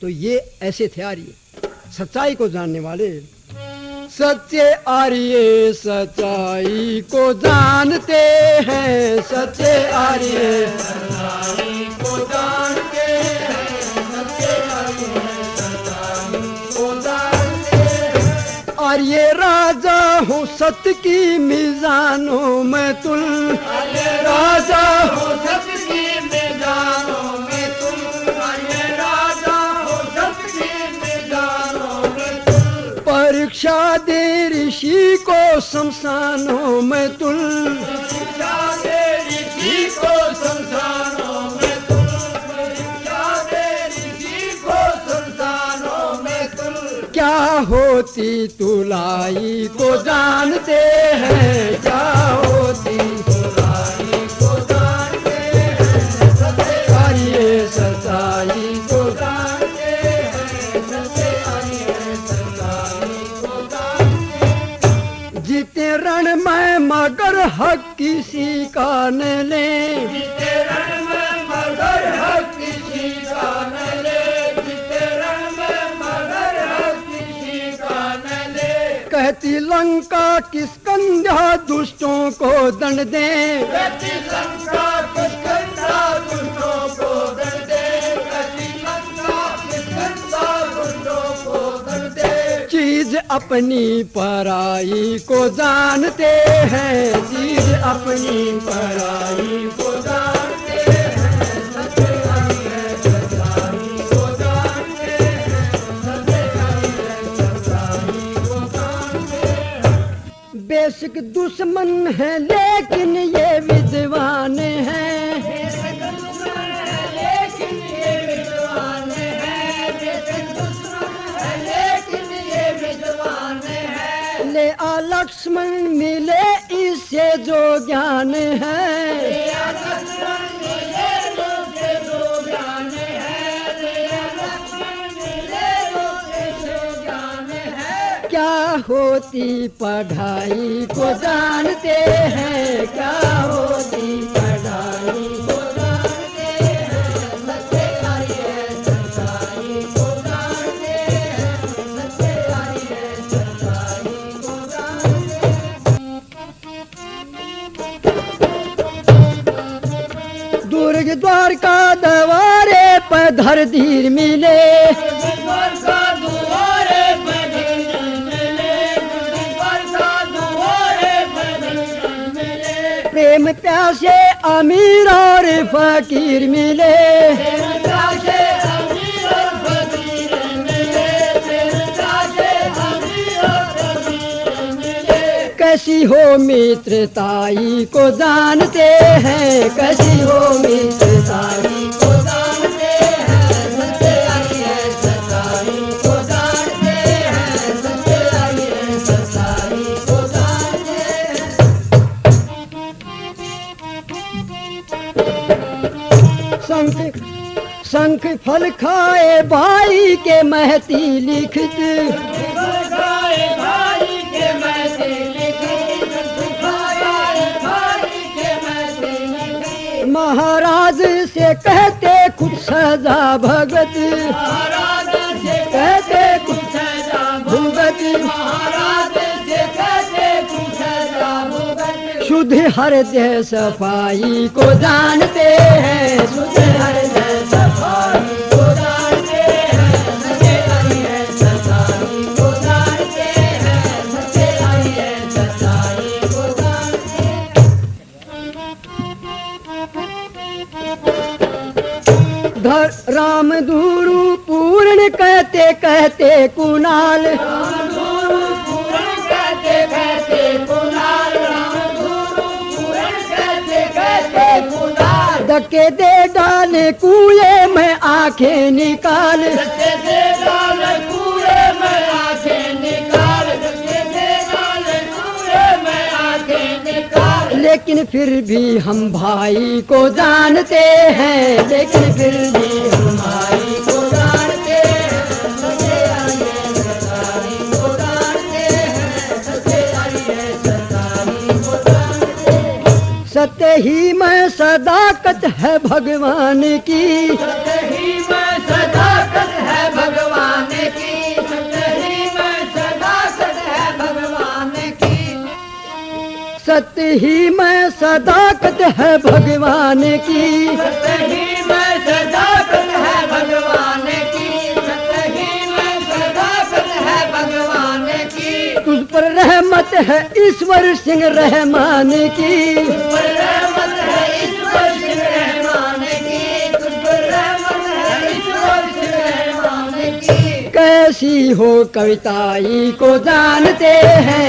तो ये ऐसे थे आर्य, सच्चाई को जानने वाले। सच्चे आर्य सच्चाई को जानते हैं, सच्चे आर्य सच्चाई को जानते हैं, सच्चे आर्य सच्चाई को जानते हैं। आर्य राजा हूँ सत्य की मीज़ानों में तुल, आर्य राजा हूँ सत्य की मीज़ानों में तुल, आर्य राजा हूँ सत्य की मीज़ानों में तुल। परीक्षा दे ऋषि को शमशानों में तुल, परीक्षा दे ऋषि को शमशानों में तुल, परीक्षा दे ऋषि को शमशानों में तुल। क्या होती तुलाई को जानते हैं, क्या होती तुलाई को जानते हैं, सच्चे आर्य सच्चाई को जानते हैं, सच्चे आर्य सच्चाई को जानते हैं। जीते रण में मगर हक किसी का न ले, जीते रण में मगर हक किसी का न ले, जीते रण में मगर हक किसी का न ले। कहती लंका किष्किंधा दुष्टों को दंड दे, कहती लंका किष्किंधा दुष्टों को दंड दे, कहती लंका किष्किंधा दुष्टों को दंड दे। चीज अपनी पराई को जानते हैं, चीज अपनी पराई को जानते हैं, सच्चे आर्य सच्चाई को जानते हैं, सच्चे आर्य सच्चाई को जानते हैं। बेशक दुश्मन है लेकिन ये विद्वान है, बेशक दुश्मन है लेकिन ये विद्वान है, बेशक दुश्मन है लेकिन ये विद्वान है। ले आ लक्ष्मण मिले इससे जो ज्ञान है, ले आ लक्ष्मण मिले इससे जो ज्ञान है, ले आ लक्ष्मण मिले इससे जो ज्ञान है। क्या होती पढ़ाई को जानते हैं, क्या होती पढ़ाई को जानते हैं, सच्चे आर्य सच्चाई को जानते हैं, सच्चे आर्य सच्चाई को जानते हैं। दुर्ग द्वारका दवारे पर धर धीर मिले, द्वारका दुआरे पर धीर मिले, द्वारका दुआरे पर धीर मिले। प्रेम प्यासे अमीर और फकीर मिले, प्रेम प्यासे अमीर और फकीर मिले, प्रेम प्यासे अमीर और फकीर मिले। कैसी हो मित्रताई को जानते हैं, कैसी हो मित्रताई को जानते हैं, सच्चे आर्य सच्चाई को जानते हैं, सच्चे आर्य सच्चाई को जानते हैं। शंख फल खाए भाई के महती लिखित, खाए भाई के महती लिखित, खाए भाई के महती लिखित। महाराज से कहते खुद सजा भगत, महाराज से कहते खुद सजा भगत, महाराज से कहते खुद सजा भगत। शुद्ध हृदय सफाई को जानते हैं, शुद्ध हृदय सफाई को जानते हैं, सच्चे आर्य सच्चाई को जानते हैं, सच्चे आर्य सच्चाई को जानते हैं। राम धुरु पूर्ण कहते कहते कुणाल, राम धुरु पूर्ण कहते कहते कुणाल, राम धुरु पूर्ण कहते कहते कुणाल। धक्के दे डाले कुएं में आंखें निकाल, धक्के दे डाले कुएं में आंखें निकाल, धक्के दे डाले कुएं में आंखें निकाल। लेकिन फिर भी हम भाई को जानते हैं, लेकिन फिर भी हम भाई को जानते हैं, सच्चे आर्य सच्चाई को जानते हैं, सच्चे आर्य सच्चाई को जानते हैं। सत्य ही में सदाकत है भगवान की, सत्य ही में सदाकत है ही में सदाकत है भगवान की, सत्य ही में सदाकत है भगवान की, सत्य ही में सदाकत है भगवान की। तुझ पर रहमत है ईश्वर सिंह रहमान की, तुझ पर रहमत है ईश्वर सिंह रहमान की, तुझ पर रहमत है ईश्वर सिंह रहमान की। कैसी हो कविताई को जानते हैं,